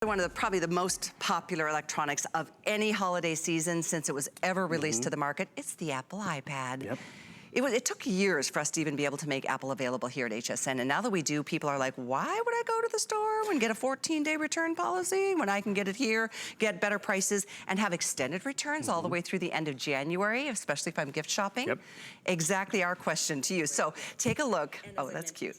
One of probably the most popular electronics of any holiday season since it was ever released to the market. It's the Apple iPad. Yep. It took years for us to even be able to make Apple available here at HSN, and now that we do, people are like, why would I go to the store and get a 14-day return policy when I can get it here, get better prices, and have extended returns all the way through the end of January, especially if I'm gift shopping? Yep. Exactly our question to you. So take a look. Oh, that's cute.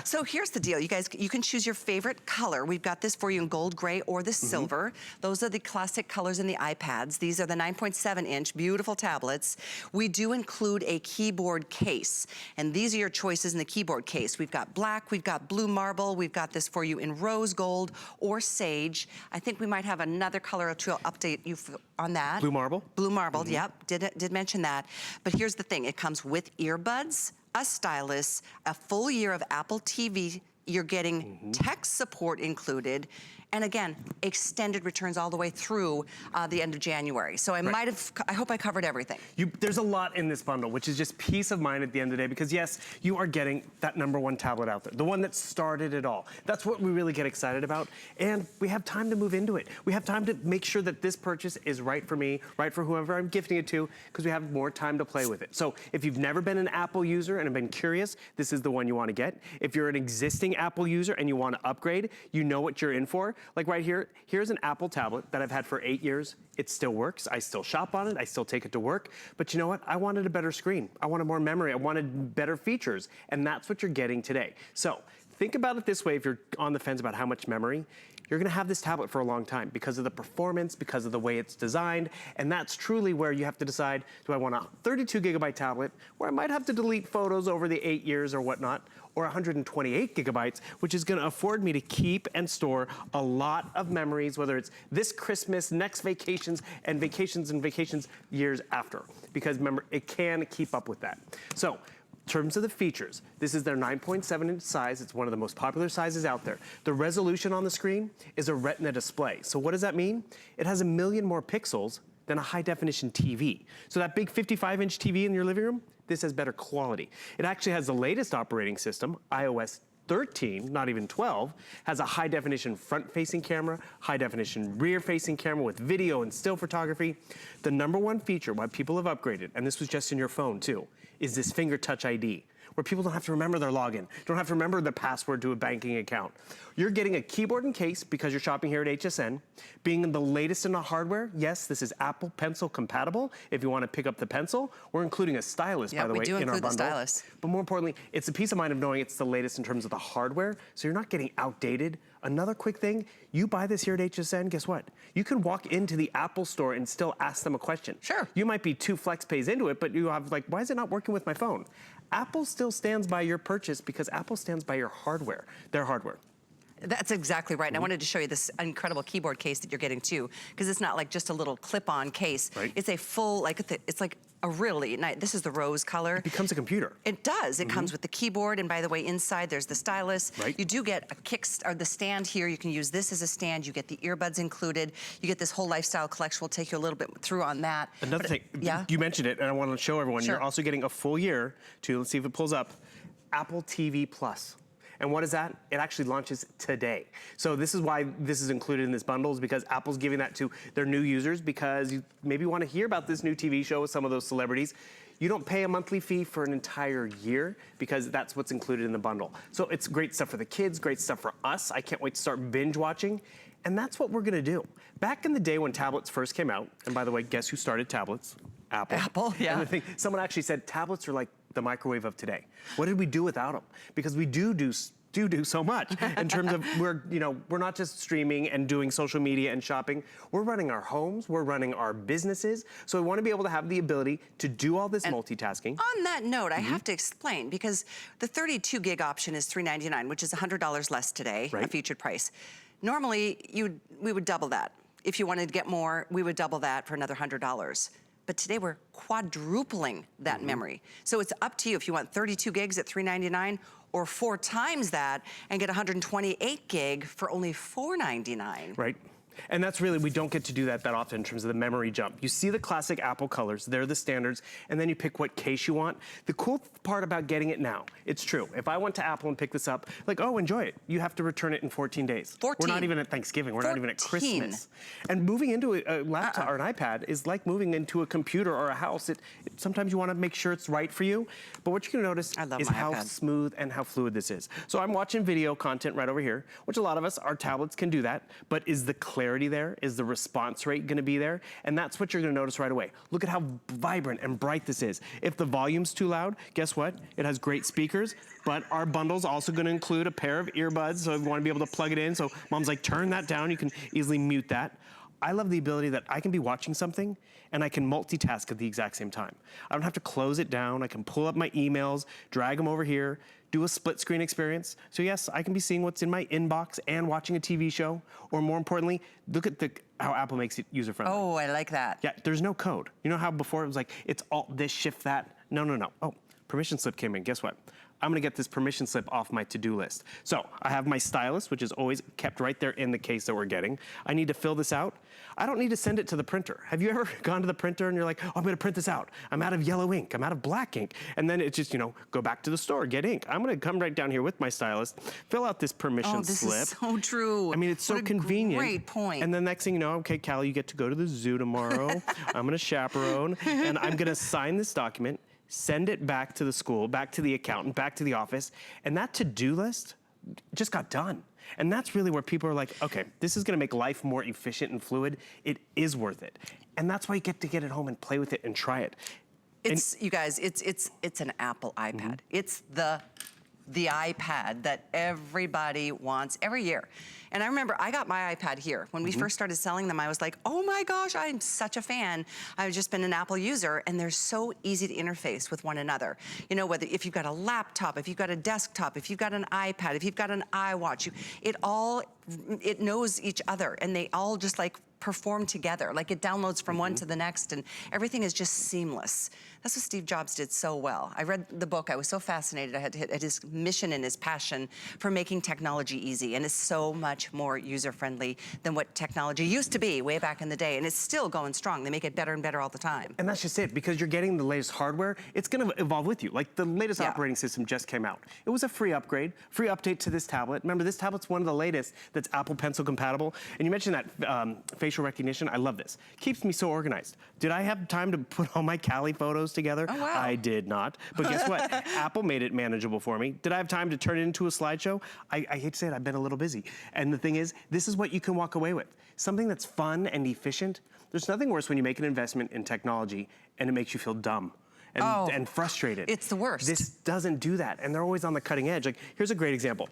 So here's the deal, you guys, you can choose your favorite color. We've got this for you in gold, gray, or the silver. Those are the classic colors in the iPads. These are the 9.7-inch beautiful tablets. We do include a keyboard case, and these are your choices in the keyboard case. We've got black, we've got blue marble, we've got this for you in rose gold or sage. I think we might have another color or two. I'll update you on that. Blue marble? Blue marble, yep, did mention that. But here's the thing, it comes with earbuds, a stylus, a full year of Apple TV. You're getting tech support included, and again, extended returns all the way through the end of January. So I hope I covered everything. There's a lot in this bundle, which is just peace of mind at the end of the day, because yes, you are getting that #1 tablet out there, the one that started it all. That's what we really get excited about, and we have time to move into it. We have time to make sure that this purchase is right for me, right for whoever I'm gifting it to, because we have more time to play with it. So if you've never been an Apple user and have been curious, this is the one you want to get. If you're an existing Apple user and you want to upgrade, you know what you're in for. Like right here, here's an Apple tablet that I've had for 8 years. It still works. I still shop on it. I still take it to work. But you know what? I wanted a better screen. I wanted more memory. I wanted better features. And that's what you're getting today. So think about it this way if you're on the fence about how much memory. You're gonna have this tablet for a long time because of the performance, because of the way it's designed, and that's truly where you have to decide, do I want a 32GB tablet, where I might have to delete photos over the 8 years or whatnot, or 128GB, which is gonna afford me to keep and store a lot of memories, whether it's this Christmas, next vacations, and vacations years after. Because remember, it can keep up with that. So, in terms of the features, this is their 9.7-inch size. It's one of the most popular sizes out there. The resolution on the screen is a Retina display. So what does that mean? It has 1 million more pixels than a high-definition TV. So that big 55-inch TV in your living room, this has better quality. It actually has the latest operating system, iOS 13, not even 12, has a high-definition front-facing camera, high-definition rear-facing camera with video and still photography. The #1 feature why people have upgraded, and this was just in your phone too, is this finger touch ID, where people don't have to remember their login, don't have to remember the password to a banking account. You're getting a keyboard and case because you're shopping here at HSN. Being the latest in the hardware, yes, this is Apple Pencil compatible. If you want to pick up the pencil, we're including a stylus, by the way, in our bundle. Yeah, we do include the stylus. But more importantly, it's a peace of mind of knowing it's the latest in terms of the hardware, so you're not getting outdated. Another quick thing, you buy this here at HSN, guess what? You can walk into the Apple store and still ask them a question. Sure. You might be 2 flex pays into it, but you have like, why is it not working with my phone? Apple still stands by your purchase because Apple stands by your hardware, their hardware. That's exactly right. And I wanted to show you this incredible keyboard case that you're getting too, because it's not like just a little clip-on case. Right. It's a full, it's like a really nice, this is the rose color. It becomes a computer. It does. It comes with the keyboard, and by the way, inside there's the stylus. Right. You do get the stand here. You can use this as a stand. You get the earbuds included. You get this whole lifestyle collection. We'll take you a little bit through on that. Another thing, yeah? You mentioned it, and I want to show everyone, Sure. You're also getting a full year to, let's see if it pulls up, Apple TV Plus. And what is that? It actually launches today. So this is why this is included in this bundle, is because Apple's giving that to their new users, because you maybe want to hear about this new TV show with some of those celebrities. You don't pay a monthly fee for an entire year because that's what's included in the bundle. So it's great stuff for the kids, great stuff for us. I can't wait to start binge watching. And that's what we're gonna do. Back in the day when tablets first came out, and by the way, guess who started tablets? Apple. Apple, yeah. And the thing, someone actually said tablets are like the microwave of today. What did we do without them? Because we do so much in terms of we're not just streaming and doing social media and shopping. We're running our homes, we're running our businesses. So we want to be able to have the ability to do all this multitasking. On that note, I have to explain, because the 32 gig option is $399, which is $100 less today, a featured price. Normally, we would double that. If you wanted to get more, we would double that for another $100. But today we're quadrupling that memory. So it's up to you if you want 32 gigs at $399 or 4 times that and get 128 gig for only $499. Right. And that's really, we don't get to do that often in terms of the memory jump. You see the classic Apple colors, they're the standards, and then you pick what case you want. The cool part about getting it now, it's true. If I went to Apple and picked this up, like, oh, enjoy it. You have to return it in 14 days. 14. We're not even at Thanksgiving. We're not even at Christmas. And moving into a laptop or an iPad is like moving into a computer or a house. Sometimes you want to make sure it's right for you. But what you're going to notice is how smooth and how fluid this is. So I'm watching video content right over here, which a lot of us, our tablets can do that. But is the clarity there? Is the response rate going to be there? And that's what you're going to notice right away. Look at how vibrant and bright this is. If the volume's too loud, guess what? It has great speakers, but our bundle's also going to include a pair of earbuds, so if you want to be able to plug it in. So mom's like, turn that down. You can easily mute that. I love the ability that I can be watching something and I can multitask at the exact same time. I don't have to close it down. I can pull up my emails, drag them over here, do a split screen experience. So yes, I can be seeing what's in my inbox and watching a TV show, or more importantly, look at how Apple makes it user-friendly. Oh, I like that. Yeah, there's no code. You know how before it was like, it's alt this, shift that? No, no, no. Oh, permission slip came in. Guess what? I'm gonna get this permission slip off my to-do list. So I have my stylus, which is always kept right there in the case that we're getting. I need to fill this out. I don't need to send it to the printer. Have you ever gone to the printer and you're like, oh, I'm gonna print this out. I'm out of yellow ink, I'm out of black ink. And then it's just, go back to the store, get ink. I'm gonna come right down here with my stylus, fill out this permission slip. Oh, this is so true. I mean, it's so convenient. Great point. And the next thing you know, okay, Callie, you get to go to the zoo tomorrow. I'm gonna chaperone, and I'm gonna sign this document, send it back to the school, back to the accountant, back to the office, and that to-do list just got done. And that's really where people are like, okay, this is gonna make life more efficient and fluid. It is worth it. And that's why you get to get it home and play with it and try it. You guys, it's an Apple iPad. It's the iPad that everybody wants every year. And I remember I got my iPad here. When we first started selling them, I was like, oh my gosh, I'm such a fan. I've just been an Apple user, and they're so easy to interface with one another. Whether if you've got a laptop, if you've got a desktop, if you've got an iPad, if you've got an iWatch, it knows each other, and they all just like perform together. Like it downloads from one to the next, and everything is just seamless. That's what Steve Jobs did so well. I read the book, I was so fascinated. I had to hit at his mission and his passion for making technology easy, and it's so much more user-friendly than what technology used to be way back in the day, and it's still going strong. They make it better and better all the time. And that's just it, because you're getting the latest hardware, it's gonna evolve with you. Like the latest operating system just came out. It was a free upgrade, free update to this tablet. Remember, this tablet's one of the latest that's Apple Pencil compatible. And you mentioned that facial recognition. I love this. Keeps me so organized. Did I have time to put all my Callie photos together? Oh, wow. I did not. But guess what? Apple made it manageable for me. Did I have time to turn it into a slideshow? I hate to say it, I've been a little busy. And the thing is, this is what you can walk away with. Something that's fun and efficient. There's nothing worse when you make an investment in technology and it makes you feel dumb and frustrated. It's the worst. This doesn't do that, and they're always on the cutting edge. Like, here's a great example.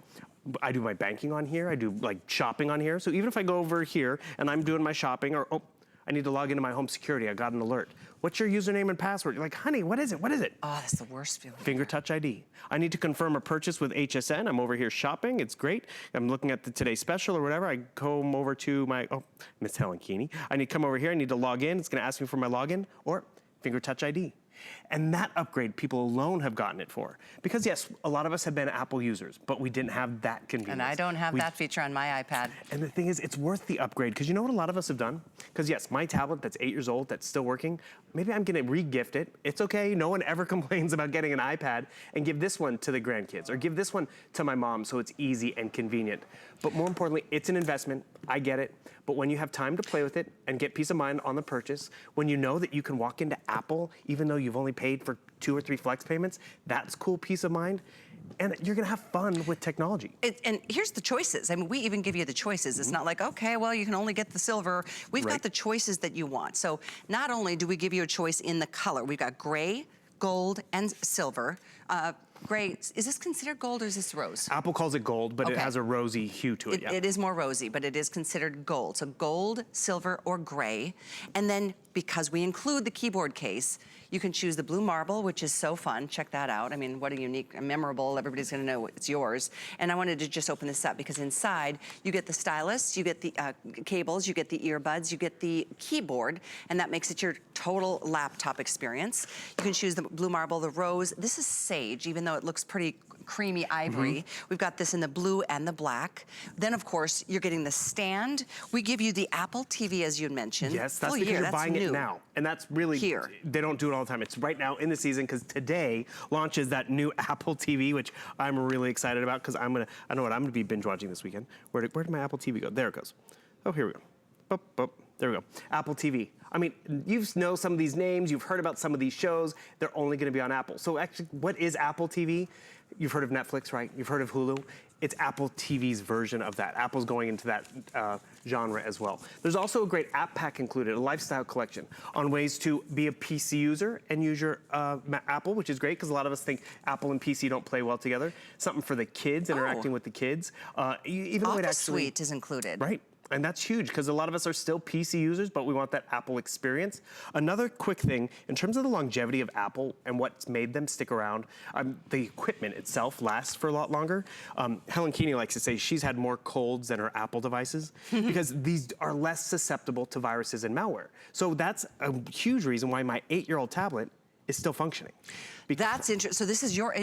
I do my banking on here, I do like shopping on here. So even if I go over here and I'm doing my shopping, or I need to log into my home security, I got an alert. What's your username and password? You're like, honey, what is it? What is it? Oh, that's the worst feeling. Finger touch ID. I need to confirm a purchase with HSN. I'm over here shopping. It's great. I'm looking at the today's special or whatever. I come over to my, Miss Helen Keeney. I need to come over here. I need to log in. It's going to ask me for my login, or finger touch ID. And that upgrade, people alone have gotten it for. Because yes, a lot of us have been Apple users, but we didn't have that convenience. And I don't have that feature on my iPad. And the thing is, it's worth the upgrade, because you know what a lot of us have done? Because yes, my tablet that's 8 years old, that's still working, maybe I'm gonna re-gift it. It's okay, no one ever complains about getting an iPad, and give this one to the grandkids, or give this one to my mom so it's easy and convenient. But more importantly, it's an investment, I get it, but when you have time to play with it and get peace of mind on the purchase, when you know that you can walk into Apple, even though you've only paid for 2 or 3 flex payments, that's cool peace of mind. And you're gonna have fun with technology. And here's the choices. I mean, we even give you the choices. It's not like, okay, well, you can only get the silver. We've got the choices that you want. So not only do we give you a choice in the color, we've got gray, gold, and silver. Gray, is this considered gold or is this rose? Apple calls it gold, but it has a rosy hue to it, It is more rosy, but it is considered gold. So gold, silver, or gray. And then because we include the keyboard case, You can choose the blue marble, which is so fun. Check that out. I mean, what a unique and memorable. Everybody's gonna know it's yours. And I wanted to just open this up because inside you get the stylus, you get the cables, you get the earbuds, you get the keyboard, and that makes it your total laptop experience. You can choose the blue marble, the rose. This is sage, even though it looks pretty creamy ivory. We've got this in the blue and the black. Then, of course, you're getting the stand. We give you the Apple TV, as you mentioned. Yes, that's full because year. you're buying it now. And that's really, Here. They don't do it all the time. It's right now in the season because today launches that new Apple TV, which I'm really excited about because I know what I'm gonna be binge watching this weekend. Where did my Apple TV go? There it goes. Oh, here we go. Boop, boop. There we go. Apple TV. I mean, you know some of these names, you've heard about some of these shows, they're only gonna be on Apple. So actually, what is Apple TV? You've heard of Netflix, right? You've heard of Hulu. It's Apple TV's version of that. Apple's going into that genre as well. There's also a great app pack included, a lifestyle collection on ways to be a PC user and use your Apple, which is great because a lot of us think Apple and PC don't play well together. Something for the kids, interacting with the kids. Even a way to Office actually, Suite is included. right. And that's huge because a lot of us are still PC users, but we want that Apple experience. Another quick thing, in terms of the longevity of Apple and what's made them stick around, the equipment itself lasts for a lot longer. Helen Keeney likes to say she's had more colds than her Apple devices because these are less susceptible to viruses and malware. So that's a huge reason why my 8-year-old tablet is still functioning. That's interesting. So this is your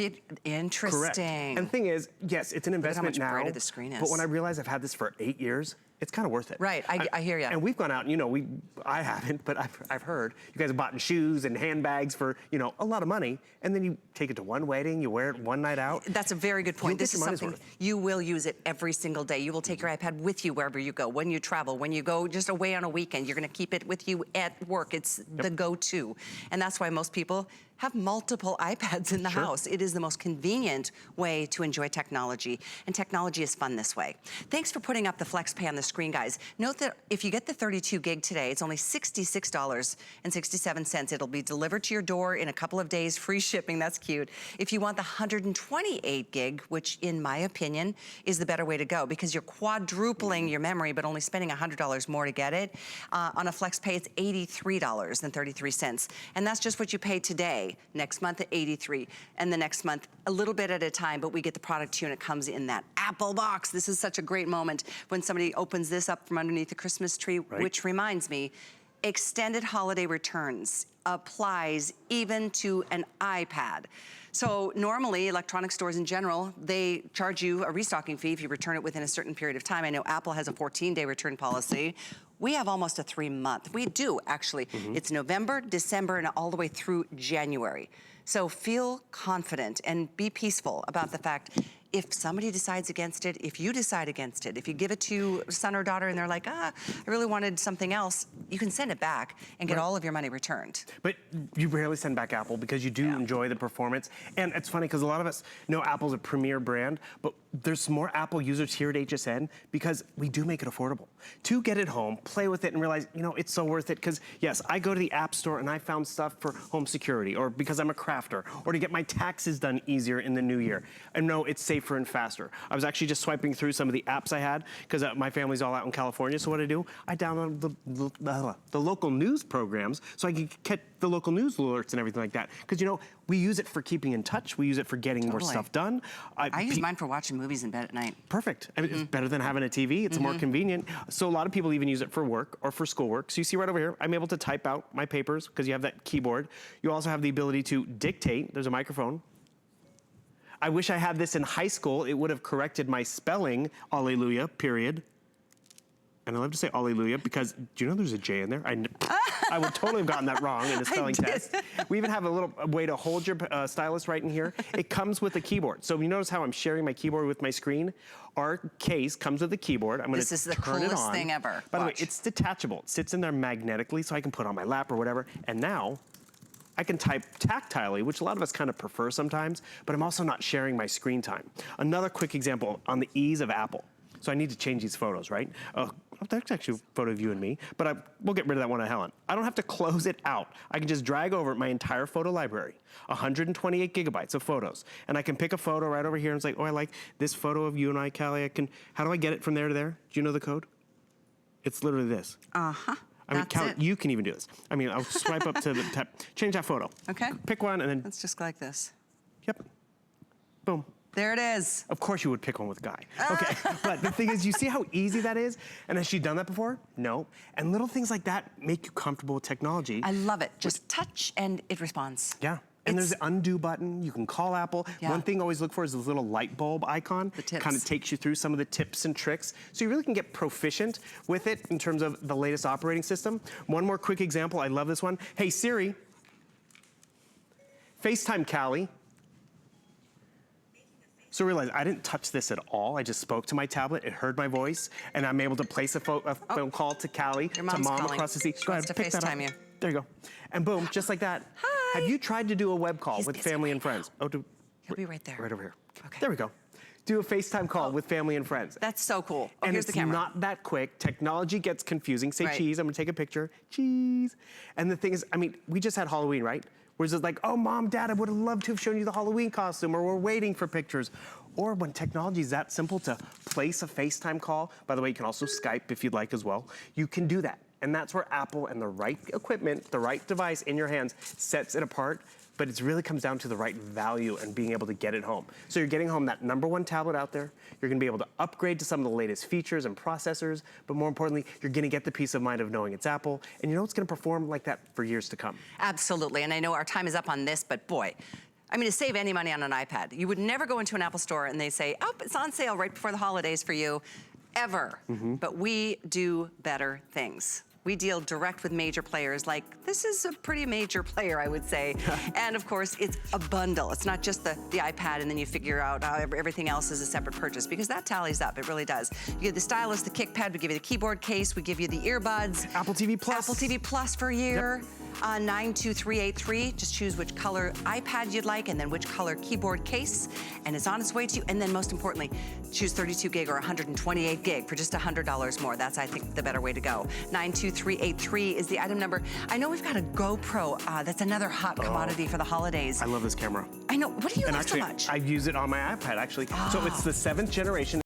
interesting. Correct. And the thing is, yes, it's an investment how much now. brighter the screen is. But when I realize I've had this for 8 years, it's kind of worth it. Right, I hear you. And we've gone out, and, I haven't, but I've heard you guys have bought shoes and handbags for, a lot of money, and then you take it to one wedding, you wear it one night out. That's a very good point. You'll This get is your money's something worth. you will use it every single day. You will take your iPad with you wherever you go, when you travel, when you go just away on a weekend. You're gonna keep it with you at work. It's the go-to. And that's why most people have multiple iPads in the house. It is the most convenient way to enjoy technology, and technology is fun this way. Thanks for putting up the FlexPay on the screen, guys. Note that if you get the 32 gig today, it's only $66.67. It'll be delivered to your door in a couple of days, free shipping, that's cute. If you want the 128 gig, which in my opinion is the better way to go because you're quadrupling your memory but only spending $100 more to get it, on a FlexPay it's $83.33. And that's just what you pay today. Next month at $83, and the next month a little bit at a time, but we get the product to you and it comes in that Apple box. This is such a great moment when somebody opens this up from underneath the Christmas tree, which reminds me, extended holiday returns applies even to an iPad. So normally, electronic stores in general, they charge you a restocking fee if you return it within a certain period of time. I know Apple has a 14-day return policy. We have almost a 3-month. We do, actually. It's November, December, and all the way through January. So feel confident and be peaceful about the fact if somebody decides against it, if you decide against it, if you give it to son or daughter and they're like, I really wanted something else, you can send it back and get all of your money returned. But you rarely send back Apple because you do enjoy the performance. And it's funny because a lot of us know Apple's a premier brand, but there's more Apple users here at HSN because we do make it affordable. To get it home, play with it, and realize, it's so worth it. Because, yes, I go to the App Store and I found stuff for home security, or because I'm a crafter, or to get my taxes done easier in the new year. And no, it's safer and faster. I was actually just swiping through some of the apps I had because my family's all out in California. So what I do, I download the local news programs so I can get the local news alerts and everything like that. Because, we use it for keeping in touch. We use it for getting more stuff done. I use mine for watching movies in bed at night. Perfect. I mean, it's better than having a TV. It's more convenient. So a lot of people even use it for work or for schoolwork. So you see right over here, I'm able to type out my papers because you have that keyboard. You also have the ability to dictate. There's a microphone. I wish I had this in high school. It would have corrected my spelling, alleluia, period. And I love to say alleluia because, do you know there's a J in there? I would totally have gotten that wrong in a spelling test. We even have a little way to hold your stylus right in here. It comes with a keyboard. So you notice how I'm sharing my keyboard with my screen? Our case comes with a keyboard. I'm going to turn it on. This is the coolest thing ever. By the way, it's detachable. It sits in there magnetically so I can put it on my lap or whatever. And now I can type tactilely, which a lot of us kind of prefer sometimes, but I'm also not sharing my screen time. Another quick example on the ease of Apple. So I need to change these photos, right? That's actually a photo of you and me, but we'll get rid of that one of Helen. I don't have to close it out. I can just drag over my entire photo library, 128 gigabytes of photos. And I can pick a photo right over here and it's like, I like this photo of you and I, Callie. How do I get it from there to there? Do you know the code? It's literally this. I mean, That's it. you can even do this. I mean, I'll swipe up to the top, change that photo. Okay. Pick one and then, Let's just go like this. yep, boom. There it is. Of course you would pick one with Guy. Okay, but the thing is, you see how easy that is? And has she done that before? No. And little things like that make you comfortable with technology. I love it. Just touch and it responds. Yeah. And there's an undo button. You can call Apple. Yeah. One thing I always look for is this little light bulb icon. The tips. Kind of takes you through some of the tips and tricks. So you really can get proficient with it in terms of the latest operating system. One more quick example. I love this one. Hey, Siri, FaceTime Callie. So realize I didn't touch this at all. I just spoke to my tablet. It heard my voice, and I'm able to place a phone call to Callie, Your to mom's mom calling. across the sea. She Go ahead, wants to pick that up. FaceTime you. There you go. And boom, just like that. Hi. Have you tried to do a web call He's with busy family right and friends? Oh, He'll be right there. right over here. Okay. There we go. Do a FaceTime call with family and friends. That's so cool. Oh, And here's it's the camera. not that quick. Technology gets confusing. Say Right. cheese. I'm gonna take a picture. Cheese. And the thing is, I mean, we just had Halloween, right? Where it's like, oh, Mom, Dad, I would have loved to have shown you the Halloween costume, or we're waiting for pictures. Or when technology is that simple to place a FaceTime call, by the way, you can also Skype if you'd like as well, you can do that. And that's where Apple and the right equipment, the right device in your hands sets it apart, but it really comes down to the right value and being able to get it home. So you're getting home that #1 tablet out there, you're gonna be able to upgrade to some of the latest features and processors, but more importantly, you're gonna get the peace of mind of knowing it's Apple, and you know it's gonna perform like that for years to come. Absolutely, and I know our time is up on this, but boy, I mean, to save any money on an iPad, you would never go into an Apple store and they say, oh, it's on sale right before the holidays for you, ever. But we do better things. We deal direct with major players, like this is a pretty major player, I would say. And of course, it's a bundle. It's not just the iPad and then you figure out how everything else is a separate purchase, because that tallies up, it really does. You get the stylus, the kick pad, we give you the keyboard case, we give you the earbuds. Apple TV Plus. Apple TV Plus for a year. 92383, just choose which color iPad you'd like and then which color keyboard case, and it's on its way to you. And then most importantly, choose 32 gig or 128 gig for just $100 more. That's, I think, the better way to go. 92383 is the item number. I know we've got a GoPro. That's another hot commodity for the holidays. I love this camera. I know. What do you And love actually, so much? I use it on my iPad, actually. So it's the 7th generation